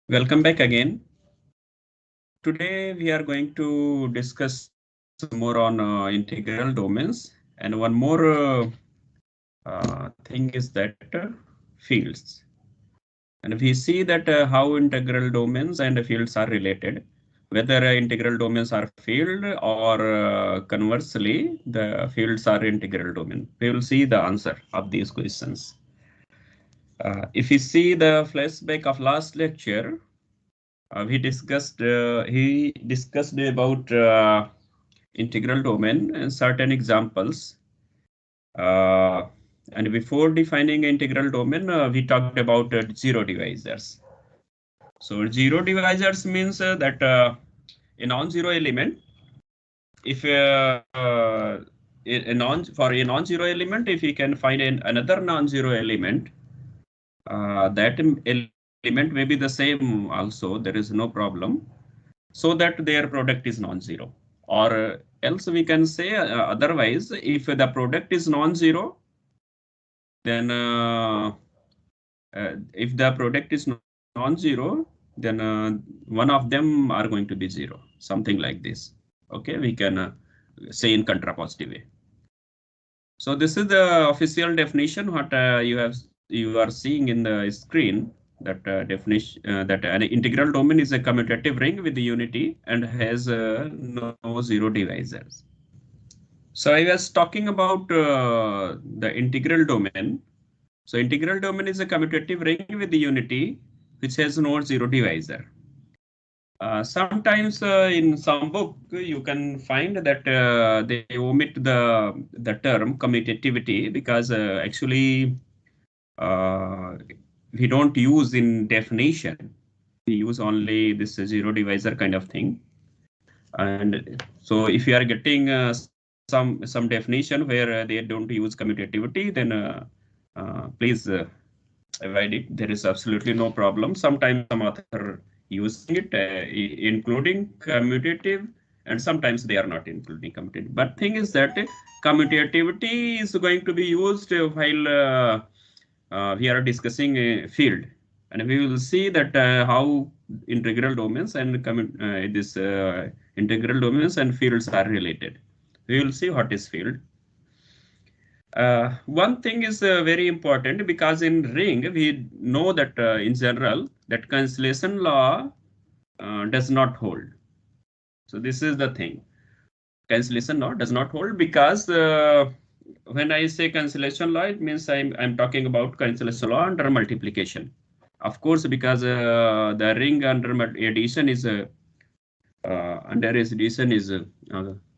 Welcome back again. Today we are going to discuss more on integral domains, and one more thing is that fields. And we see that how integral domains and fields are related, whether integral domains are field or conversely, the fields are integral domain. We will see the answer of these questions. If we see the flashback of last lecture, he discussed about integral domain and certain examples. And before defining integral domain, we talked about zero divisors. So zero divisors means that a non-zero element, if for a non-zero element, if we can find another non-zero element, that element may be the same also, there is no problem, so that their product is non-zero. Or else we can say otherwise, if the product is non-zero, then if the product is non-zero, then one of them are going to be zero, something like this. Okay, we can say in contrapositive way. So this is the official definition what you are seeing in the screen. That definition that an integral domain is a commutative ring with unity and has no zero divisors. So I was talking about the integral domain. So integral domain is a commutative ring with unity which has no zero divisor. Sometimes in some book you can find that they omit the term commutativity because actually we don't use in definition. We use only this zero divisor kind of thing. And so if you are getting some definition where they don't use commutativity, then please avoid it. There is absolutely no problem. Sometimes some author using it, including commutative, and sometimes they are not including commutative. But thing is that commutativity is going to be used while we are discussing a field, and we will see that how integral domains and this integral domains and fields are related. We will see what is field. One thing is very important because in ring we know that in general that cancellation law does not hold. So this is the thing. Cancellation law does not hold because when I say cancellation law, it means I'm talking about cancellation law under multiplication. Of course, because the ring under addition is under addition is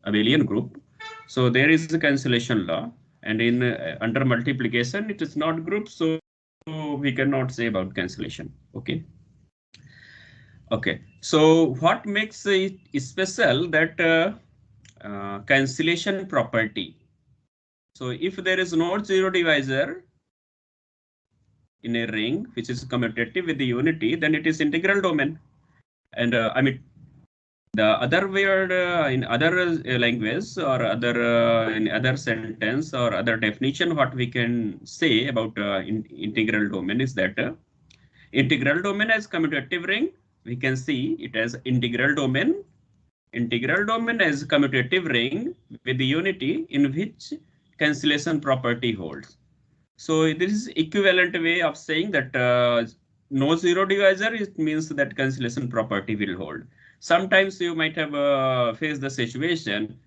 abelian group, so there is a cancellation law, and in under multiplication it is not group, so we cannot say about cancellation. Okay. Okay. So what makes it special that cancellation property? So if there is no zero divisor in a ring which is commutative with the unity, then it is integral domain. And I mean, the other word in other language or other in other sentence or other definition, what we can say about integral domain is that integral domain as commutative ring, we can see it as integral domain. Integral domain as commutative ring with the unity in which cancellation property holds. So this is equivalent way of saying that no zero divisor, it means that cancellation property will hold. Sometimes you might have faced the situation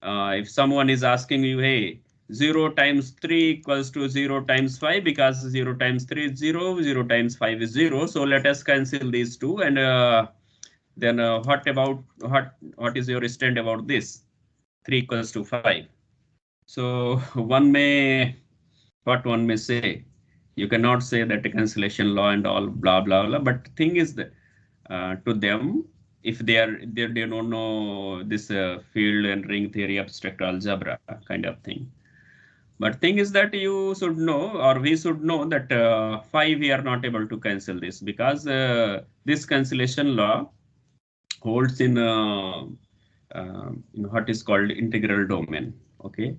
if someone is asking you, hey, 0 times 3 equals to 0 times 5 because 0 times 3 is 0, 0 times 5 is 0. So let us cancel these two. And then what is your stand about this? 3 equals to 5. So one may say, you cannot say that the cancellation law and all blah blah blah. But thing is that to them, if they don't know this field and ring theory, abstract algebra kind of thing. But thing is that you should know, or we should know that 5 we are not able to cancel this because this cancellation law holds in what is called integral domain. Okay,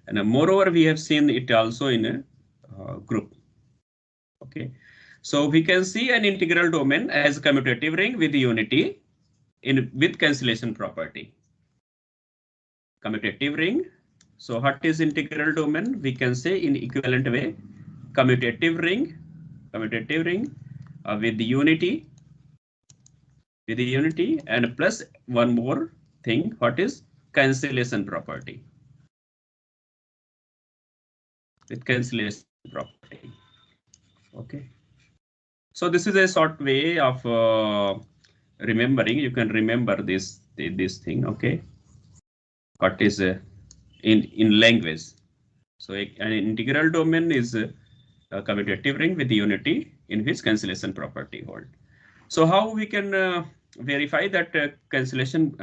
and moreover we have seen it also in a group. Okay, So we can see an integral domain as a commutative ring with unity with cancellation property. Commutative ring. So what is integral domain? We can say in equivalent way, commutative ring with unity, and plus one more thing, what is cancellation property? With cancellation property. Okay. So this is a short way of remembering. You can remember this thing. Okay. What is in language? So an integral domain is a commutative ring with unity in which cancellation property hold. So how we can verify that cancellation,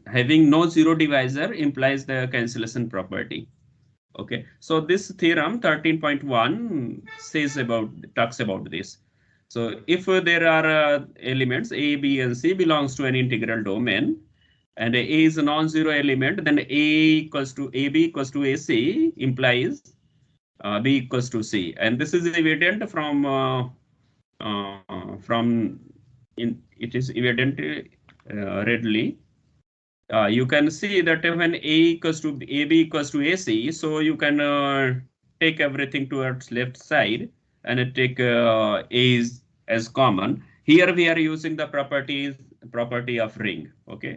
having no zero divisor implies the cancellation property. Okay, so this theorem 13.1 talks about this. So if there are elements A, B, and C belongs to an integral domain, and A is a non-zero element, then A equals to AB equals to AC implies B equals to C, and this is evident it is evident readily. You can see that when A equals to AB equals to AC, so you can take everything towards left side and take A as common. Here we are using the property of ring. Okay,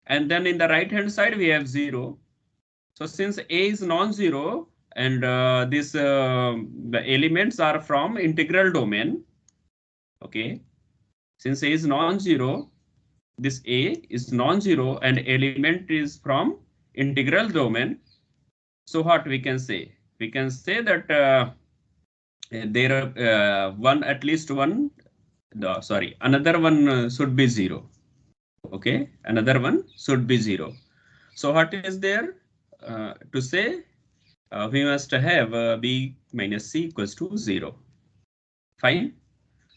and then in the right hand side we have 0. So since A is non-zero and the elements are from integral domain. Okay, since A is non-zero, this A is non-zero and element is from integral domain. So what we can say? We can say that there are another one should be 0. Okay, another one should be 0. So what is there to say? We must have B minus C equals to 0. Fine.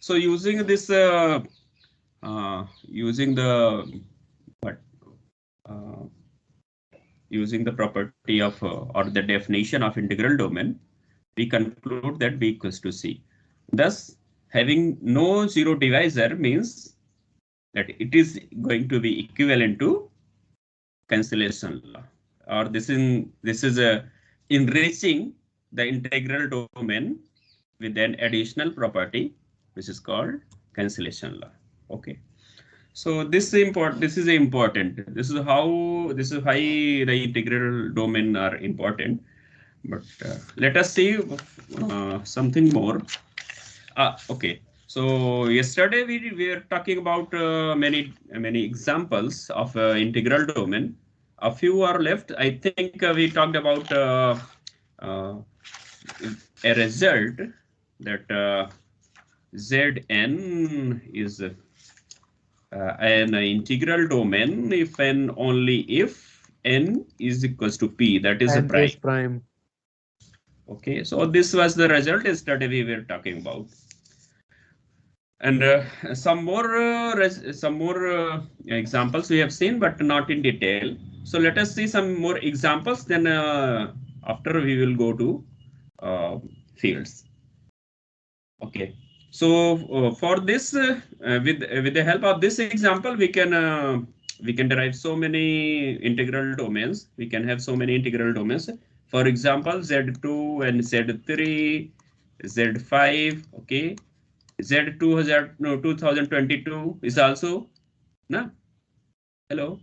So using this, using the property of or the definition of integral domain, we conclude that B equals to C. Thus, having no zero divisor means that it is going to be equivalent to cancellation law, or this is enriching the integral domain with an additional property which is called cancellation law. Okay, so this is important. This is why the integral domain are important. But let us see something more. Okay, so yesterday we were talking about many examples of integral domain. A few are left. I think we talked about a result that Zn is an integral domain if and only if n is equals to p, that is a prime. Okay, so this was the result yesterday we were talking about, and some more examples we have seen, but not in detail. So let us see some more examples. Then after we will go to fields. Okay. So for this, with the help of this example, we can derive so many integral domains. We can have so many integral domains. For example, Z2 and Z3, Z5. Okay, Z2022 is also hello.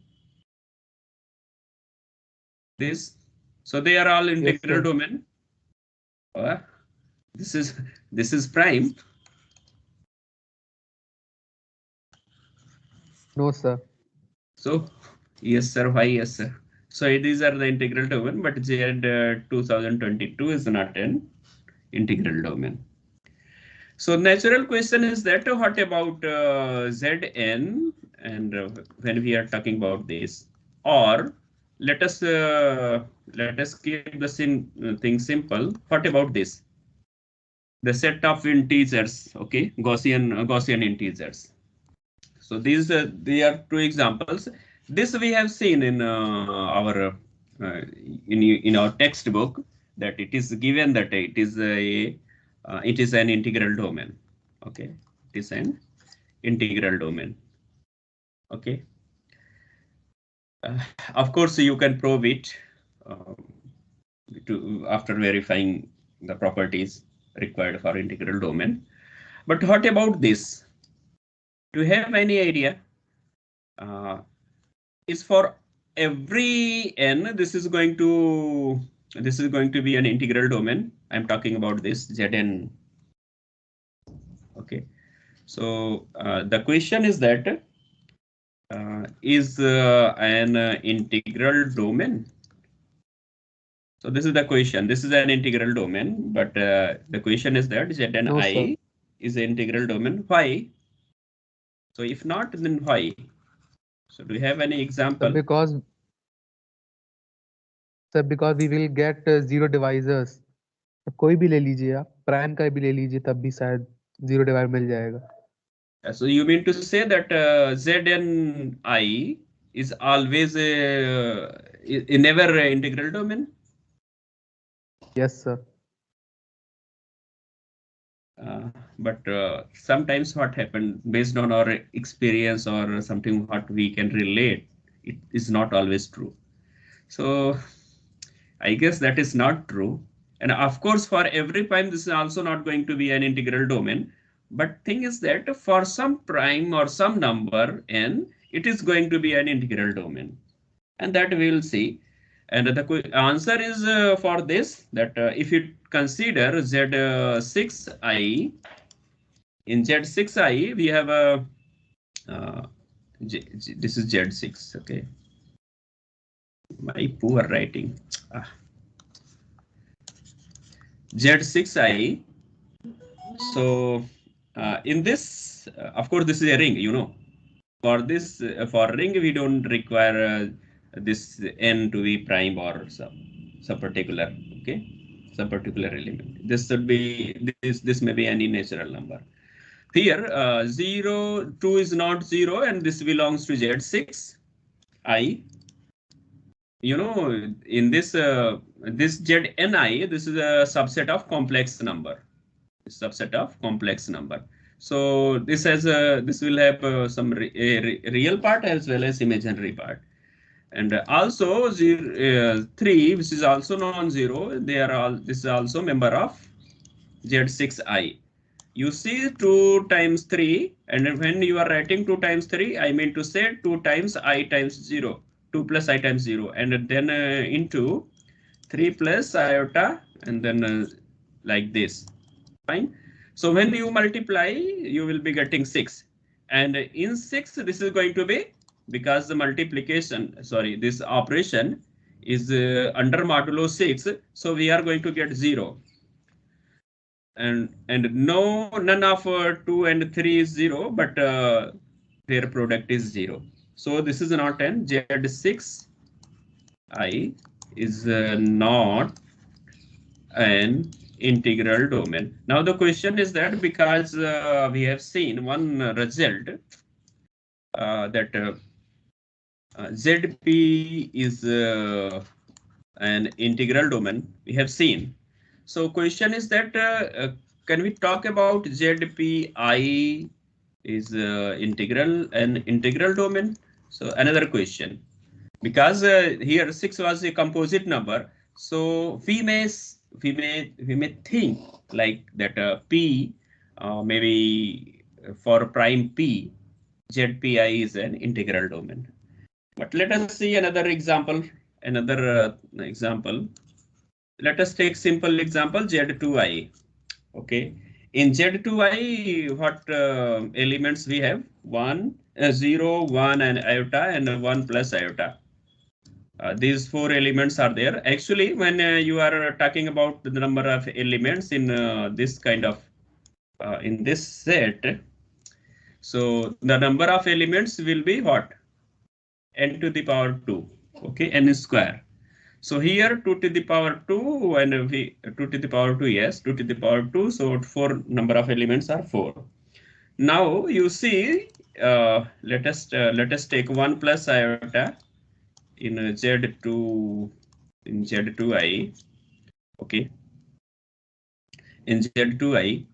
This, so they are all integral domain. This is prime. No, sir. So yes, sir. Why yes, sir? So these are the integral domain, but Z2022 is not an integral domain. So natural question is that what about Zn, and when we are talking about this, or let us keep the thing simple. What about this? The set of integers, okay, Gaussian integers. So these they are two examples. This we have seen in our in our textbook, that it is given that it is a it is an integral domain. Okay, it is an integral domain. Okay. Of course, you can probe it after verifying the properties required for integral domain. But what about this? Do you have any idea? Is for every n, this is going to be an integral domain. I'm talking about this Zn. Okay. So the question is that is an integral domain. So this is the question. This is an integral domain, but the question is that Zn No, I sir. is an integral domain. Why? So if not, then why? So do you have any Sir, example? because we will get zero divisors. तो कोई भी ले लीजिए आप, prime का भी ले लीजिए, तब भी शायद जीरो डिवाइड मिल जाएगा. So you mean to say that Zn is always never a integral domain? Yes, sir. But sometimes what happened based on our experience or something what we can relate, it is not always true. So I guess that is not true. And of course, for every prime, this is also not going to be an integral domain. But thing is that for some prime or some number n, it is going to be an integral domain. And that we will see. And the answer is for this, that if you consider Z6i, in Z6i, we have a, this is Z6, okay. My poor writing. Z6i. So in this, of course, this is a ring, you know. For this, for ring, we don't require this n to be prime or some particular, okay, some particular element. This should be this may be any natural number. Here, 0, 2 is not 0, and this belongs to Z6 I. You know, in this this Zni, this is a subset of complex number. Subset of complex number. So this has this will have some real part as well as imaginary part. And also 3, which is also non-zero, they are all, this is also member of Z6i. You see 2 times 3, and when you are writing 2 times 3, I mean to say 2 times I times 0, 2 plus I times 0, and then into 3 plus iota, and then like this. Fine. So when you multiply, you will be getting 6. And in 6, this is going to be, because the multiplication, sorry, this operation is under modulo 6. So we are going to get 0. And none of 2 and 3 is 0, but their product is 0. So this is not an Z6i is not an integral domain. Now the question is that because we have seen one result that ZP is an integral domain, we have seen. So question is that can we talk about ZPI is integral domain? So another question, because here 6 was a composite number, so we may think like that P maybe for prime P, ZPI is an integral domain. But let us see another example. Let us take simple example Z2i. Okay. In Z2i, what elements we have? 1, 0, 1, and iota, and 1 plus iota. These 4 elements are there. Actually, when you are talking about the number of elements in this kind of, in this set, so the number of elements will be what? N to the power 2. Okay, n square. So here 2 to the power 2 and 2 to the power 2, yes, 2 to the power 2. So 4 number of elements are 4. Now you see, let us take 1 plus iota in Z2 in Z2i. Okay. in Z2I,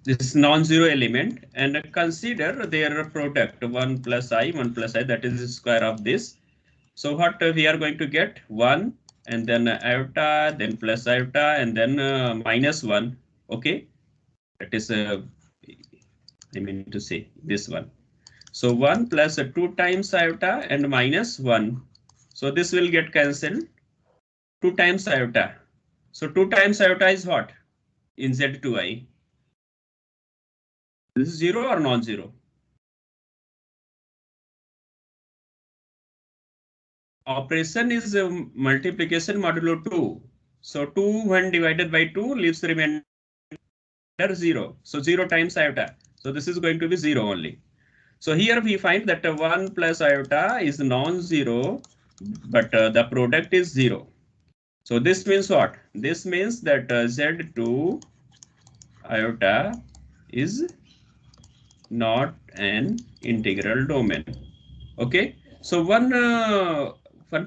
this non-zero element, and consider their product 1 plus I, that is the square of this. So what we are going to get 1 and then iota, then plus iota, and then minus 1. Okay, that is I mean to say this one. So 1 plus 2 times iota and minus 1. So this will get cancelled. 2 times iota. So 2 times iota is what in Z2I? This is 0 or non-zero? Operation is multiplication modulo 2. So 2 when divided by 2 leaves remainder 0. So 0 times iota. So this is going to be 0 only. So here we find that 1 plus iota is non-zero, but the product is 0. So this means what? This means that Z2 iota is not an integral domain. Okay. So one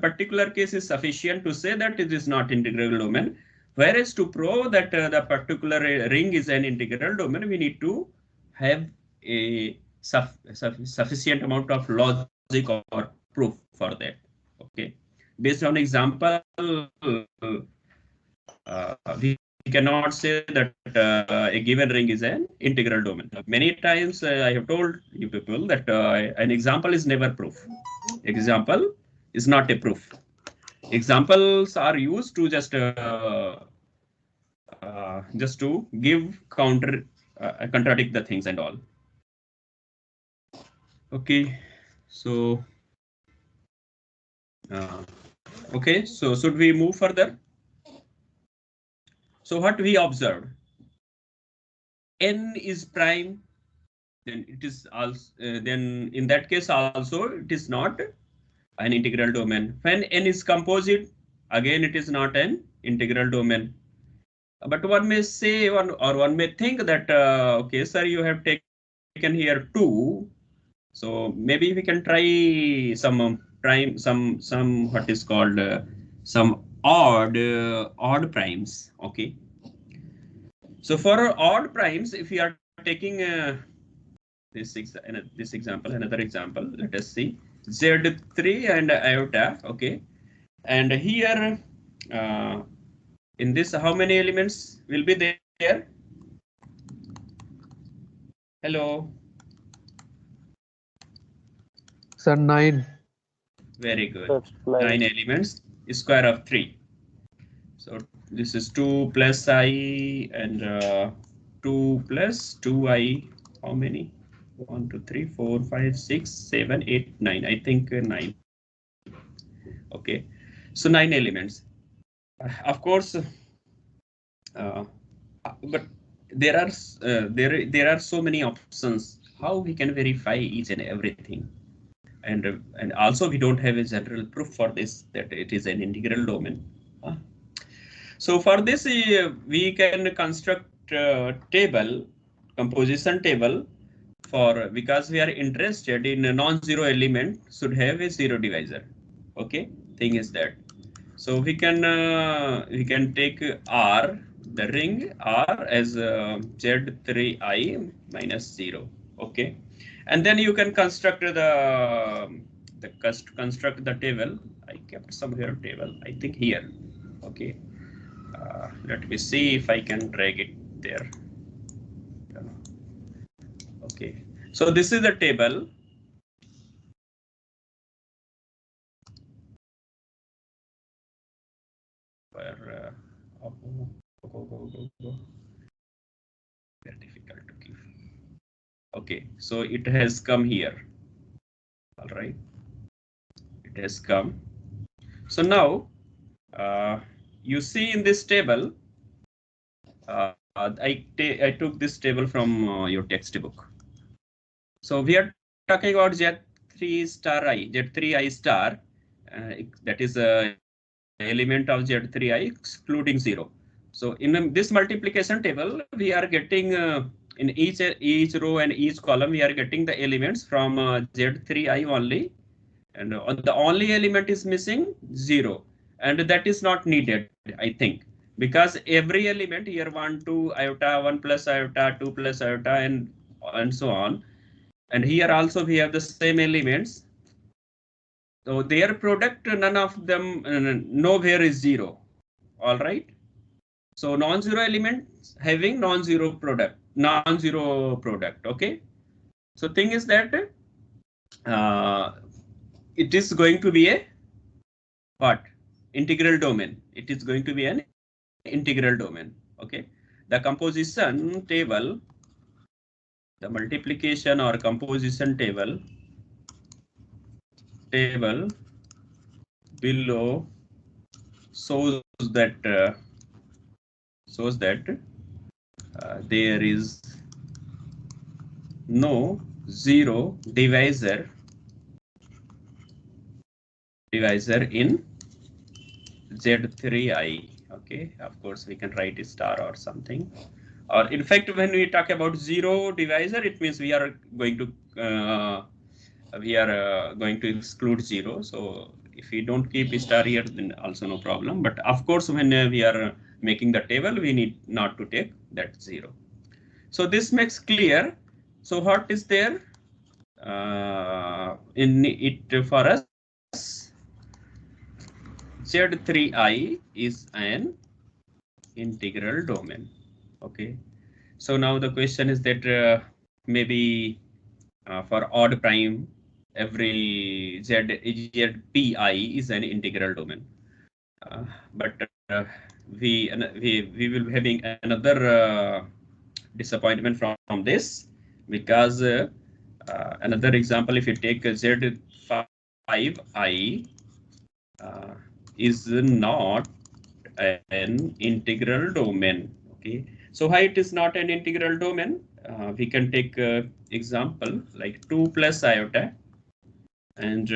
particular case is sufficient to say that it is not integral domain. Whereas to prove that the particular ring is an integral domain, we need to have a sufficient amount of logic or proof for that. Okay. Based on example, we cannot say that a given ring is an integral domain. Many times I have told you people that an example is never proof. Example is not a proof. Examples are used to just to give contradict the things and all. Okay, so okay, so should we move further? So what we observed, n is prime, then it is also then in that case also it is not an integral domain. When n is composite, again it is not an integral domain. But one may say one may think that okay, sir, you have taken here 2, so maybe we can try some prime, some what is called some odd primes. Okay. So for odd primes, if we are taking this example, another example, let us see Z3 and iota. Okay, and here in this, how many elements will be there? Hello. Sir, 9. Very good. 9 elements, square of 3. So this is 2 plus I and 2 plus 2I. How many? 1, 2, 3, 4, 5, 6, 7, 8, 9. I think 9. Okay. So 9 elements. Of course, but there are so many options. How we can verify each and everything? And also we don't have a general proof for this that it is an integral domain. So for this we can construct a table, composition table, for because we are interested in a non-zero element should have a zero divisor. Okay, thing is that. So we can take R, the ring R, as Z3I minus 0. Okay, and then you can construct construct the table. I kept somewhere table. I think here. Okay, let me see if I can drag it there. Okay, so this is the table. Where very difficult to give. Okay, so it has come here. All right, it has come. So now you see in this table, I took this table from your textbook. So we are talking about Z3 star I, Z3I star, that is a element of Z3I excluding 0. So in this multiplication table, we are getting in each row and each column, we are getting the elements from Z3I only, and the only element is missing 0, and that is not needed, I think. because every element here 1, 2 iota, 1 plus iota, 2 plus iota, and so on. And here also we have the same elements. So their product, none of them, nowhere is zero. All right. So non-zero elements having non-zero product, non-zero product. Okay. So thing is that it is going to be a what? Integral domain. It is going to be an integral domain. Okay. The composition table, the multiplication or composition table below shows that there is no zero divisor in Z3I. Okay, of course we can write a star or something. Or in fact, when we talk about zero divisor, it means we are going to exclude zero. So if we don't keep a star here, then also no problem. But of course, when we are making the table, we need not to take that zero. So this makes clear. So what is there in it for us? Z3I is an integral domain. Okay. So now the question is that maybe for odd prime, every ZPI is an integral domain. But we will be having another disappointment from this, because another example, if you take Z5I is not an integral domain. Okay, so why it is not an integral domain? We can take example like 2 plus iota and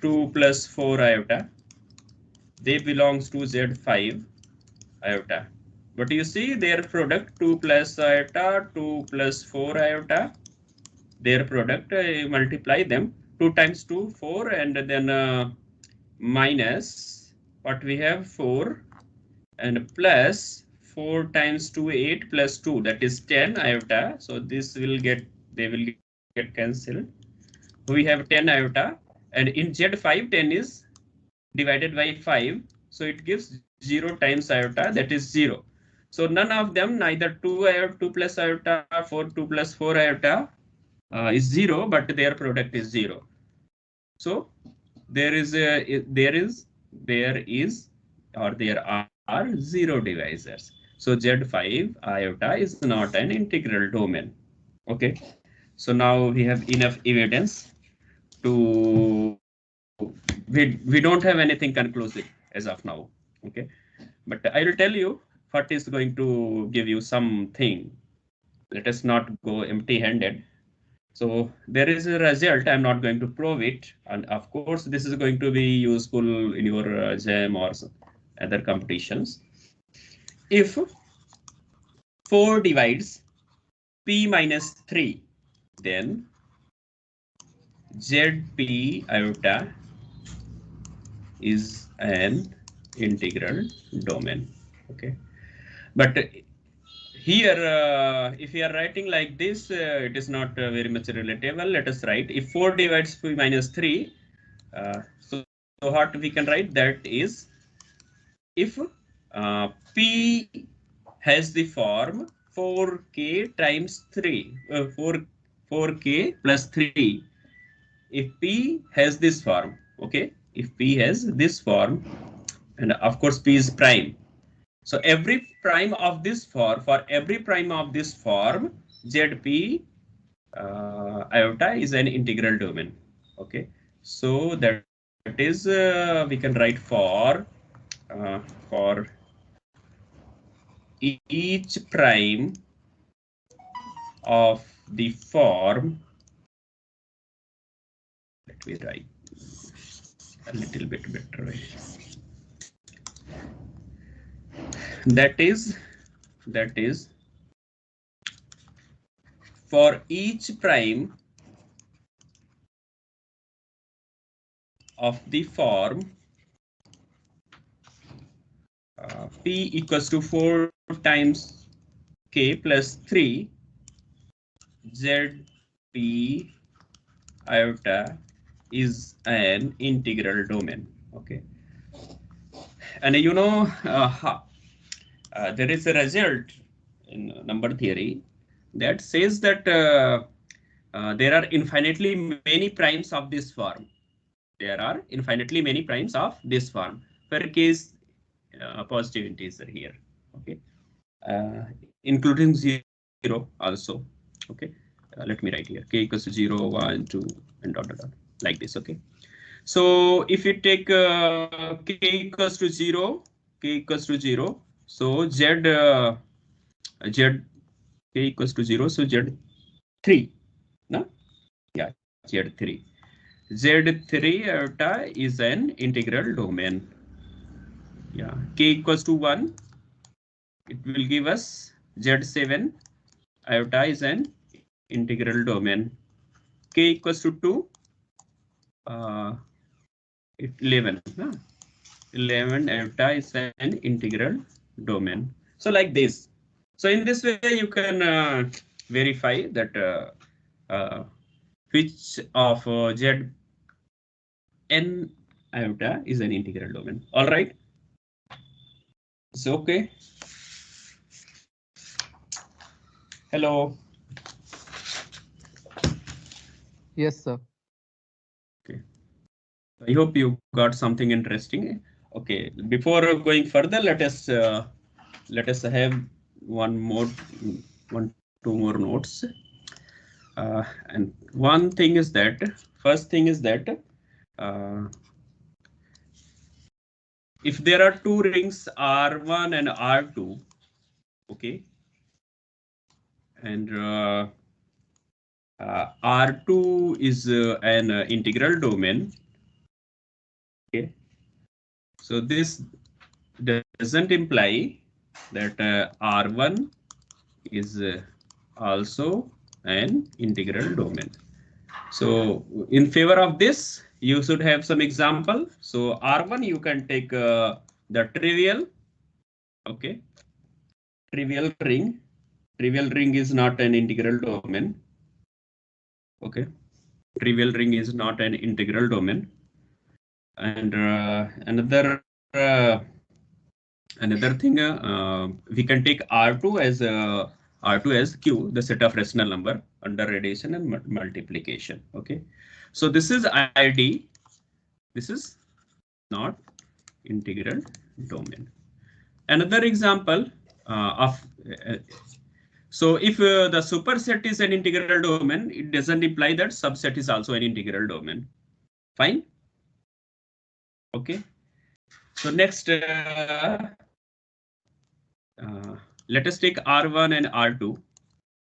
2 plus 4 iota. They belongs to Z5 iota. But you see their product 2 plus iota, 2 plus 4 iota, their product, multiply them 2 times 2, 4, and then minus what we have 4, and plus 4 times 2, 8, plus 2, that is 10 iota. So this will get, they will get cancelled. We have 10 iota, and in Z5 10 is divided by 5, so it gives 0 times iota, that is 0. So none of them, neither 2 iota, 2 plus iota, 2 plus 4 iota is 0, but their product is 0. So there is or there are zero divisors. So Z5 iota is not an integral domain. Okay. So now we have enough evidence to, we don't have anything conclusive as of now. Okay. But I will tell you what is going to give you something. Let us not go empty-handed. So there is a result. I'm not going to prove it. And of course, this is going to be useful in your exam or other competitions. If 4 divides P minus 3, then ZP iota is an integral domain. Okay. But here, if we are writing like this, it is not very much relatable. Let us write if 4 divides P minus 3. So what we can write, that is if P has the form 4k times 3, 4k plus 3. If P has this form, okay, if P has this form, and of course P is prime. So every prime of this form, for every prime of this form, ZP iota is an integral domain. Okay, so that is we can write for each prime of the form. Let me write a little bit better way. That is for each prime of the form P equals to 4 times K plus 3 Z P iota is an integral domain. Okay, and you know there is a result in number theory that says that there are infinitely many primes of this form. There are infinitely many primes of this form. Per case positive integer here. Okay, including 0 also. Okay, let me write here k equals to 0, 1, 2, and dot dot dot like this. Okay, so if you take k equals to 0, k equals to 0, so z k equals to 0, so z3, no? Yeah, z3. Z3 iota is an integral domain. Yeah, k equals to 1, it will give us z7 iota is an integral domain. K equals to 2, 11. 11 iota is an integral domain. So like this. So in this way, you can verify that which of z n iota is an integral domain. All right. So okay. Hello. Yes, sir. Okay. I hope you got something interesting. Okay. Before going further, let us have two more notes. And one thing is that first thing is that if there are two rings R1 and R2, okay, and R2 is an integral domain, okay, so this doesn't imply that R1 is also an integral domain. So in favor of this, you should have some example. So R1, you can take the trivial, okay, trivial ring. Trivial ring is not an integral domain. Okay, trivial ring is not an integral domain. And another thing, we can take R2 as Q, the set of rational number under radiation and multiplication. Okay, so this is ID. This is not integral domain. Another example of so if the superset is an integral domain, it doesn't imply that subset is also an integral domain. Fine. Okay. So next, let us take R1 and R2,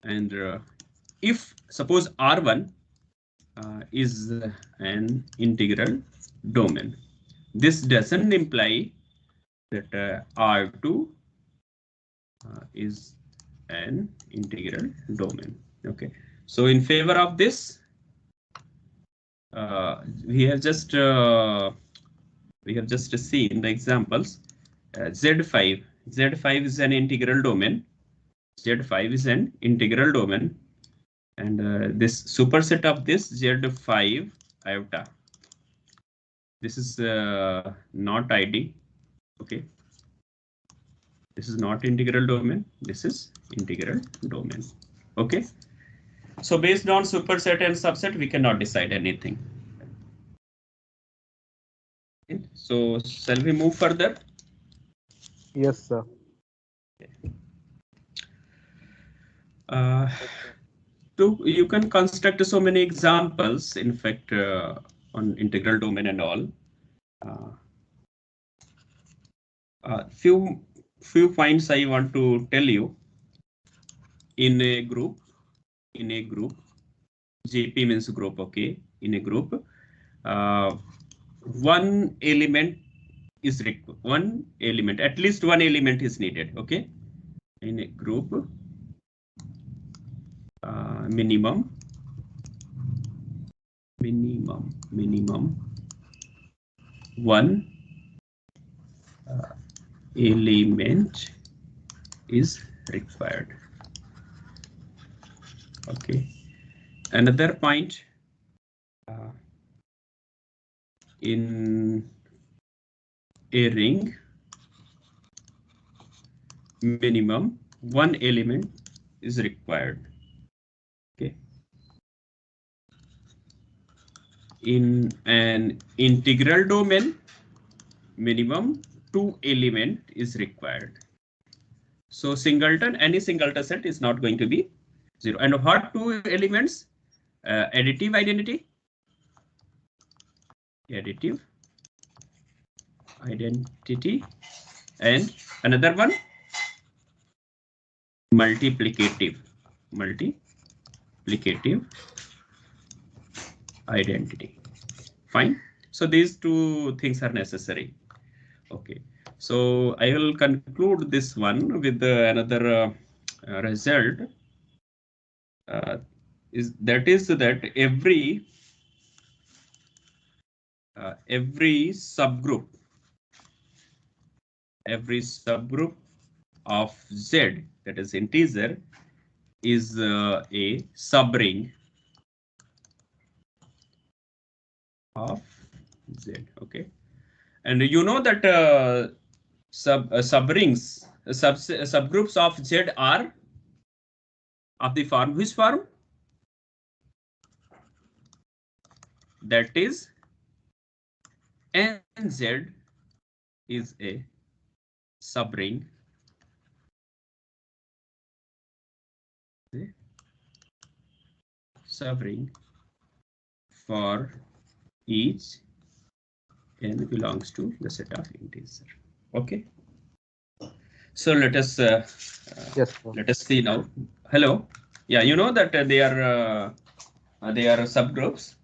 and if suppose R1 is an integral domain, this doesn't imply that R2 is an integral domain. Okay, so in favor of this, we have just seen the examples. Z5 is an integral domain. Z5 is an integral domain, and this superset of this Z5 iota. This is not ID. Okay, this is not integral domain. This is integral domain. Okay, so based on superset and subset, we cannot decide anything. Okay. So shall we move further? Yes, sir. You can construct so many examples, in fact, on integral domain and all. Few points I want to tell you. In a group, GP means group. Okay, in a group, one element is required. At least one element is needed. Okay, in a group, minimum one element is required. Okay. Another point, in a ring, minimum one element is required. Okay. In an integral domain, minimum two element is required. So singleton, any singleton set is not going to be zero. And what two elements? Additive identity. Additive identity, and another one, multiplicative identity. Fine. So these two things are necessary. Okay. So I will conclude this one with another result. Is that every subgroup of Z, that is integer, is a subring of Z. Okay. And you know that subgroups of Z are of the form, which form? That is NZ is a subring for each n belongs to the set of integer. Okay. So let us Yes, sir. let us see now. Hello. Yeah, you know that they are subgroups,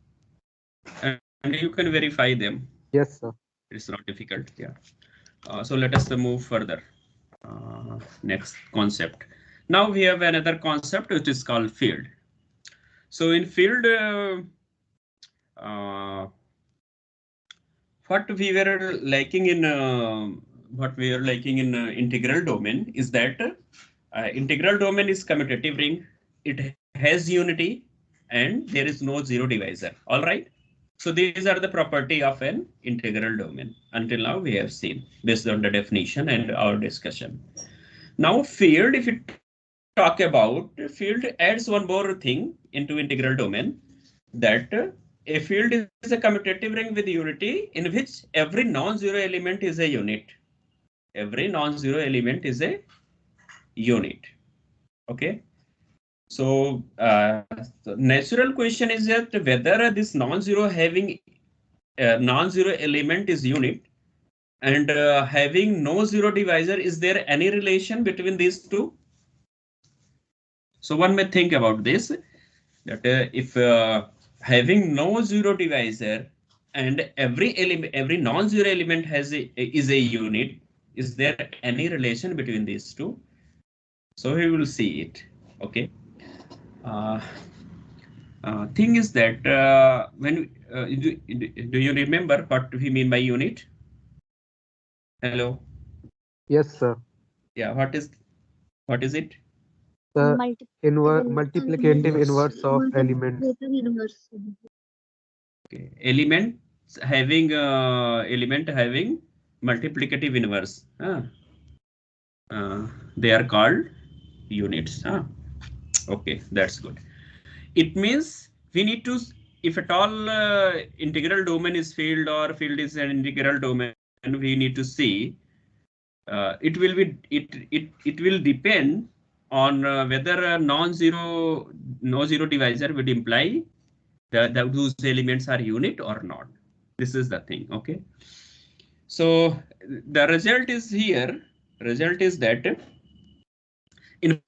and you can verify them. Yes, sir. It's not difficult. Yeah. So let us move further. Next concept. Now we have another concept which is called field. So in field, what we were lacking in integral domain is that integral domain is commutative ring. It has unity and there is no zero divisor. All right. So these are the property of an integral domain. Until now we have seen based on the definition and our discussion. Now field, if you talk about field, adds one more thing into integral domain, that a field is a commutative ring with unity in which every non-zero element is a unit. Every non-zero element is a unit. Okay. So the natural question is that whether this non-zero having non-zero element is unit and having no zero divisor, is there any relation between these two? So one may think about this, that if having no zero divisor and every non-zero element is a unit, is there any relation between these two? So we will see it. Okay. Thing is that when do you remember what we mean by unit? Hello. Yes, sir. Yeah. What is it? The multiplicative inverse of elements. Okay. Element having multiplicative inverse. They are called units. Okay, that's good. It means we need to, if at all integral domain is field or field is an integral domain, we need to see it will depend on whether a no zero divisor would imply that those elements are unit or not. This is the thing. Okay. So the result is here. Result is that in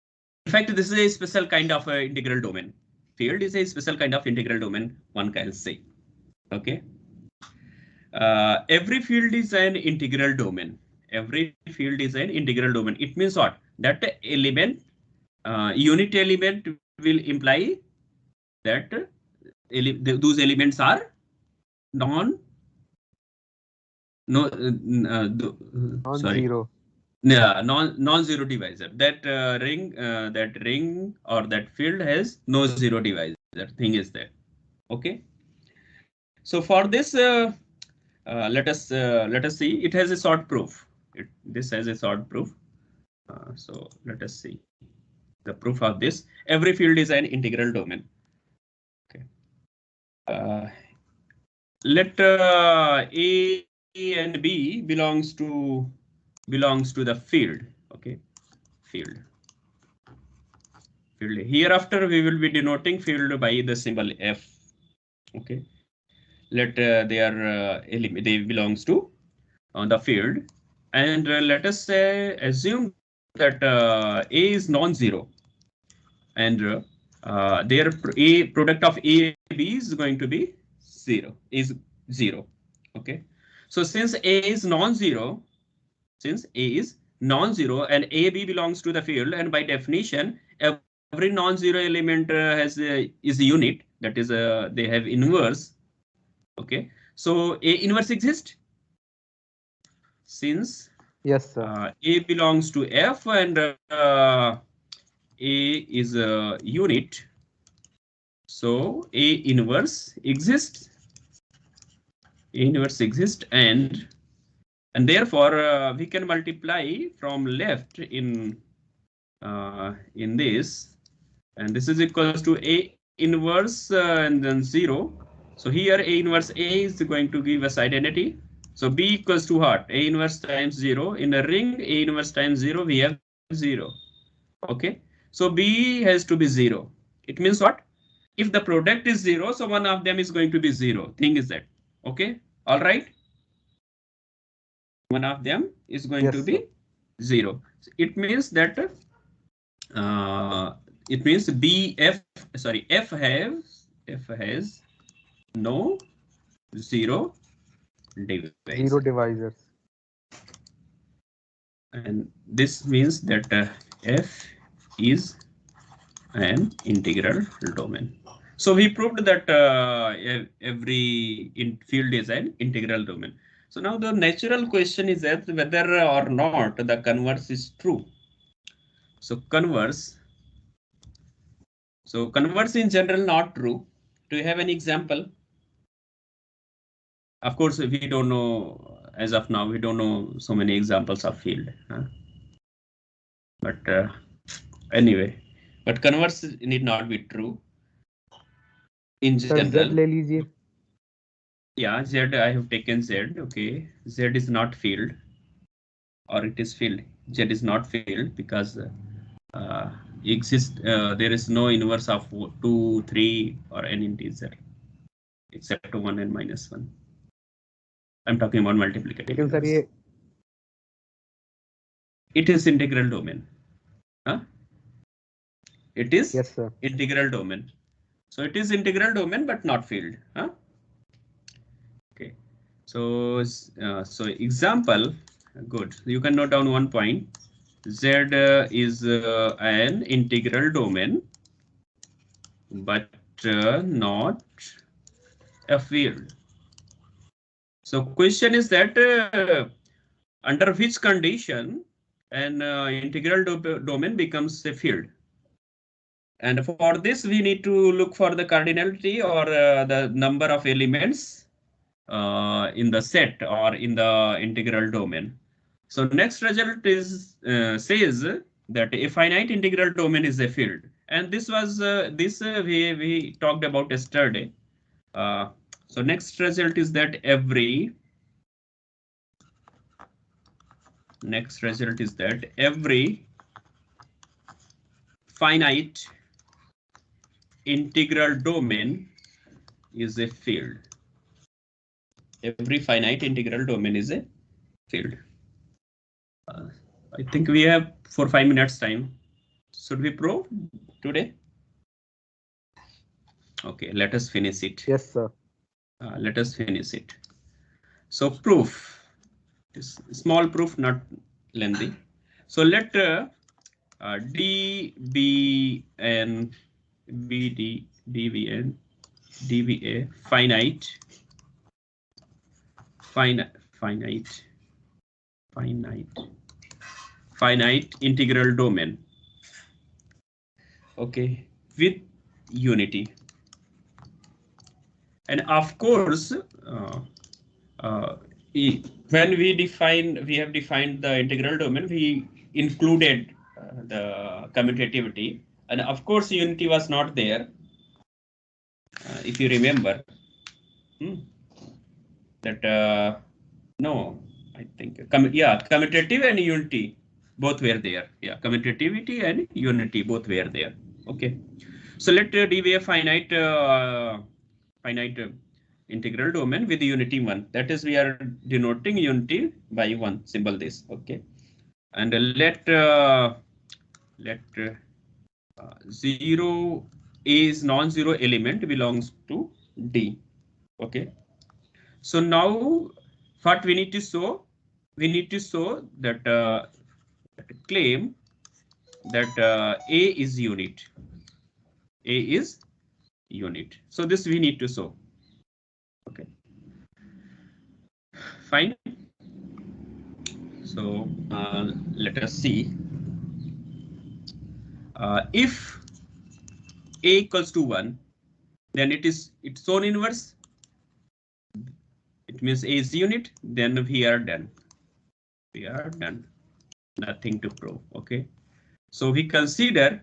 fact this is a special kind of integral domain. Field is a special kind of integral domain, one can say. Okay. Every field is an integral domain. Every field is an integral domain. It means what? That element, unit element will imply that those elements are Non-zero. Yeah, non-zero divisor. That ring or that field has no zero divisor. Thing is that. Okay. So for this, let us see. It has a short proof. This has a short proof. So let us see the proof of this. Every field is an integral domain. Okay. Let A and B belongs to the field. Okay, field. Hereafter, we will be denoting field by the symbol F. Okay, let they belongs to the field, and let us say assume that A is non-zero, and their A product of A B is going to be zero. Okay, so since A is non-zero, and AB belongs to the field, and by definition, every non-zero element is a unit. That is, they have inverse. Okay, so A inverse exists since Yes, sir. A belongs to F and A is a unit. So A inverse exists. And therefore we can multiply from left in this, and this is equals to A inverse and then 0. So here A inverse A is going to give us identity. So B equals to what? A inverse times 0. In a ring, A inverse times 0, we have 0. Okay, so B has to be 0. It means what? If the product is 0, so one of them is going to be 0. Thing is that. Okay, all right. One of them is going to Yes, sir. be 0. It means that it means F has no zero Zero divisor, divisors. and this means that F is an integral domain. So we proved that every field is an integral domain. So now the natural question is that whether or not the converse is true. So converse in general not true. Do you have any example? Of course, we don't know as of now. We don't know so many examples of field. But anyway, but converse need not be true in Sir, Z general. ले लीजिए. Yeah, Z, I have taken Z. Okay, Z is not field, or it is field. Z is not field because there is no inverse of 2, 3, or any integer except 1 and -1. I'm talking about multiplicative लेकिन sir inverse. ये It is integral domain. Huh? It is yes, sir. integral domain. So it is integral domain, but not field. Huh? Okay. So example, good. You can note down one point. Z is an integral domain, but not a field. So question is that under which condition an integral domain becomes a field? And for this, we need to look for the cardinality or the number of elements in the set or in the integral domain. So next result is says that a finite integral domain is a field, and this was we talked about yesterday. So next result is that every finite integral domain is a field. Every finite integral domain is a field. I think we have 4-5 minutes time. Should we prove today? Okay, let us finish it. Yes, sir. Let us finish it. So proof is small proof, not lengthy. So let D be an BD DBN DBA finite finite integral domain. Okay, with unity. And of course, when we have defined the integral domain, we included the commutativity, and of course unity was not there. If you remember, that no, I think commutative and unity both were there. Yeah, commutativity and unity both were there. Okay, so let D be a finite integral domain with unity 1. That is, we are denoting unity by 1 symbol this. Okay, and let 0 is non-zero element belongs to D. Okay, so now what we need to show? We need to show that claim that A is unit. A is unit. So this we need to show. Okay. Fine. So let us see. If A equals to 1, then it is its own inverse. It means A is unit. Then we are done. We are done. Nothing to prove. Okay. So we consider.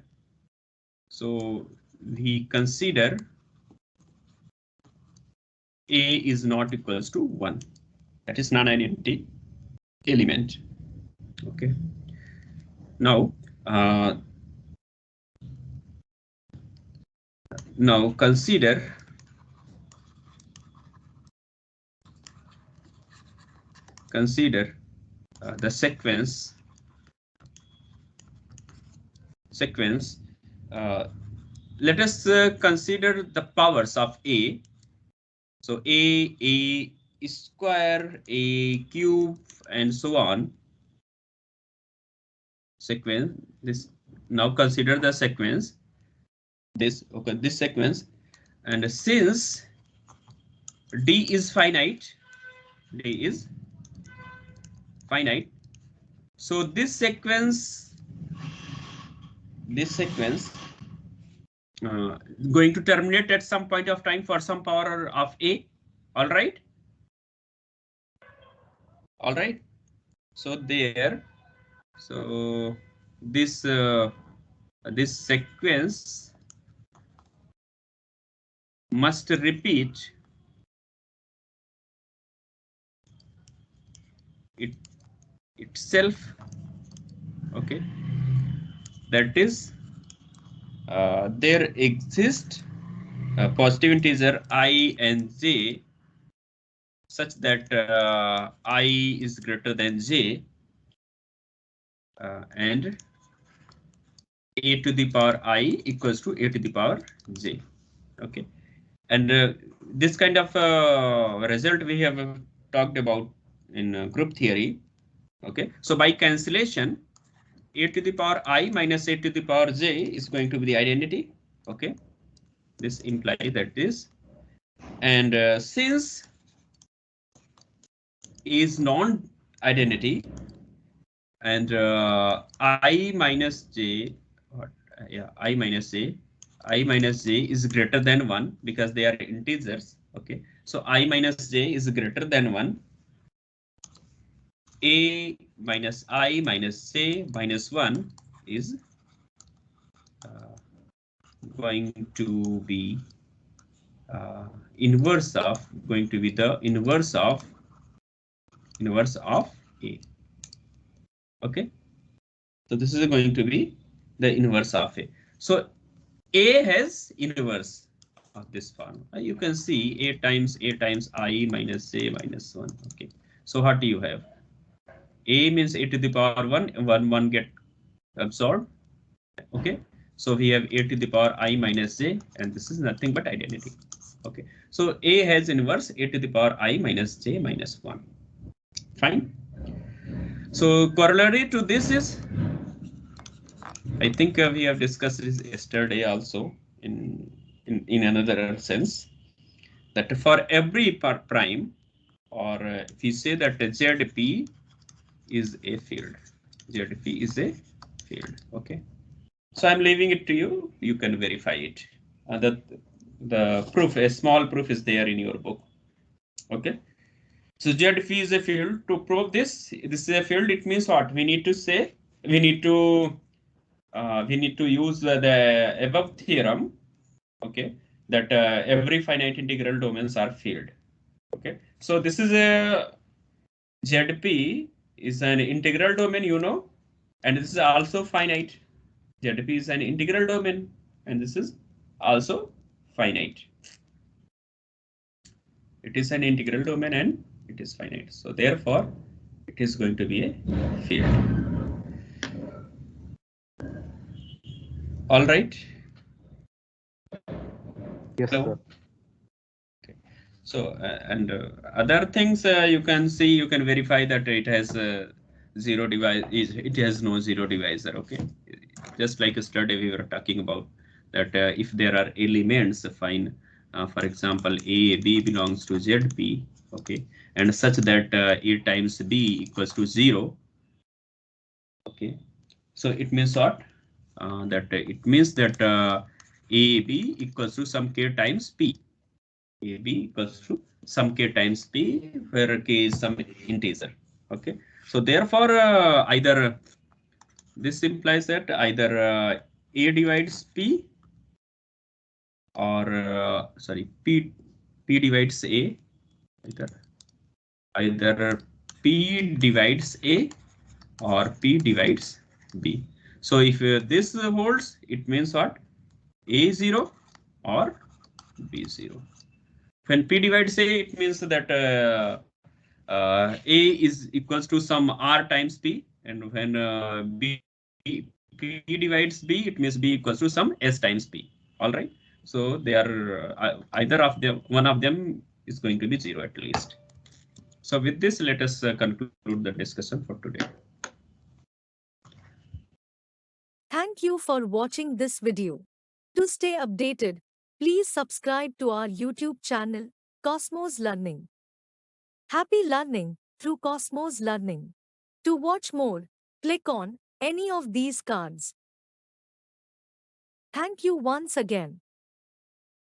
A is not equals to 1. That is non-identity element. Okay. Now consider the sequence. Let us consider the powers of A. So A square, A cube, and so on. Sequence. This now consider the sequence. This sequence, and since D is finite, so this sequence going to terminate at some point of time for some power of A. All right. So there. So this sequence must repeat itself. Okay. That is, there exist positive integer I and j such that I is greater than j and a to the power I equals to a to the power j. Okay, and this kind of result we have talked about in group theory. Okay, so by cancellation, a to the power I minus a to the power j is going to be the identity. Okay, this implies that this, and since is non-identity and I minus j, I minus j is greater than 1 because they are integers. Okay, so I minus j is greater than 1. A minus I minus j minus 1 is going to be the inverse of A. Okay, so this is going to be the inverse of A. So A has inverse of this form. You can see A times I minus j minus 1. Okay, so what do you have? A means a to the power 1 get absorbed. Okay, so we have a to the power I minus j, and this is nothing but identity. Okay, so A has inverse a to the power I minus j minus 1. Fine. So corollary to this is, I think we have discussed this yesterday also in another sense, that for every prime, or if we say that ZP is a field. ZP is a field. Okay. So I'm leaving it to you. You can verify it. The proof, a small proof is there in your book. Okay. So ZP is a field. To prove this is a field. It means what? We need to say, we need to use the above theorem. Okay. That every finite integral domains are field. Okay. So this is a ZP is an integral domain, you know, and this is also finite. ZP is an integral domain, and this is also finite. It is an integral domain and it is finite. So therefore, it is going to be a field. All right. Yes, Hello. sir. Okay. So and other things you can see, you can verify that it has zero divisor. It has no zero divisor. Okay. Just like yesterday we were talking about that if there are elements, fine. For example, A, B belongs to ZP. Okay, and such that A times B equals to 0. Okay, so it means what? That it means that AB equals to some K times P. AB equals to some K times P, where K is some integer. Okay, so therefore either this implies that either A divides P or sorry, P divides A, either P divides A or P divides B. So if this holds, it means what? A0 or B0. When P divides A, it means that A is equals to some R times P, and when P divides B, it means B equals to some S times P. All right. So they are either of them, one of them is going to be 0 at least. So with this, let us conclude the discussion for today. Thank you for watching this video. To stay updated, please subscribe to our YouTube channel, Cosmos Learning. Happy learning through Cosmos Learning. To watch more, click on any of these cards. Thank you once again.